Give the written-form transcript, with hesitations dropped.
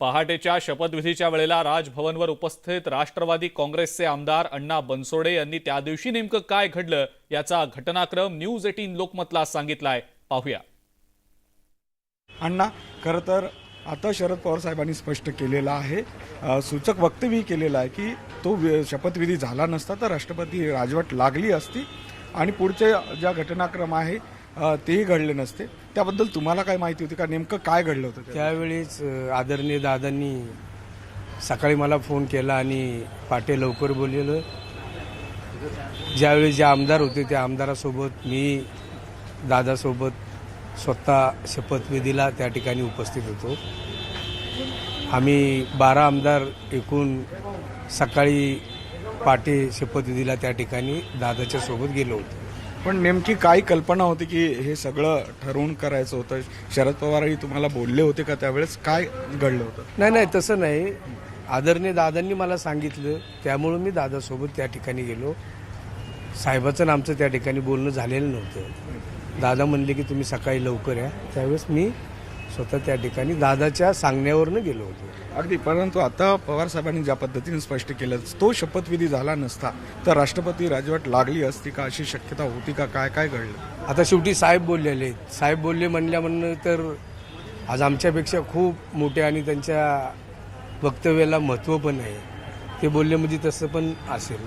पहाटेच्या शपथविधीच्या वेळेला राजभवनवर उपस्थित राष्ट्रवादी काँग्रेसचे आमदार अण्णा बनसोडे यांनी त्या दिवशी नेमकं काय घडलं याचा घटनाक्रम न्यूज 18 लोकमतला सांगितलाय. पाहूया. अण्णा, खरं तर आता शरद पवार साहेबांनी स्पष्ट केलेलं आहे, सूचक वक्तव्य केलेलं आहे की तो शपथविधी झाला नसता तर राष्ट्रपती राजवट लागली असती आणि पुढचे ज्या घटनाक्रम आहे तेही घडले नसते. त्याबद्दल तुम्हाला काय माहिती होती का? नेमकं काय घडलं होतं त्यावेळेस? आदरणीय दादांनी सकाळी मला फोन केला आणि पाटे लवकर बोललेलं. ज्यावेळी जे आमदार होते त्या आमदारासोबत मी दादासोबत स्वतः शपथविधीला त्या ठिकाणी उपस्थित होतो. आम्ही 12 आमदार एकूण सकाळी पाटे शपथविधीला त्या ठिकाणी दादाच्या सोबत गेलो होतो. पण नेमकी काय कल्पना होती की हे सगळं ठरवून करायचं होतं? शरद पवारही तुम्हाला बोलले होते का त्यावेळेस? काय घडलं होतं? नाही, तसं नाही. आदरणीय दादांनी मला सांगितलं, त्यामुळं मी दादासोबत त्या ठिकाणी गेलो. साहेबाचं आणि आमचं त्या ठिकाणी बोलणं झालेलं नव्हतं. दादा म्हणले की तुम्ही सकाळी लवकर या. त्यावेळेस मी स्वतः त्या ठिकाणी दादाच्या सांगण्यावरनं गेलो होतो. अगदी. परंतु आता पवार साहेबांनी ज्या पद्धतीने स्पष्ट केलं, तो शपथविधी झाला नसता तर राष्ट्रपती राजवट लागली असती का? अशी शक्यता होती का? काय काय घडलं? आता शेवटी साहेब बोललेले. साहेब बोलले म्हणलं तर आज आमच्यापेक्षा खूप मोठे आणि त्यांच्या वक्तव्याला महत्त्व पण आहे. ते बोलले म्हणजे तसं पण असेल.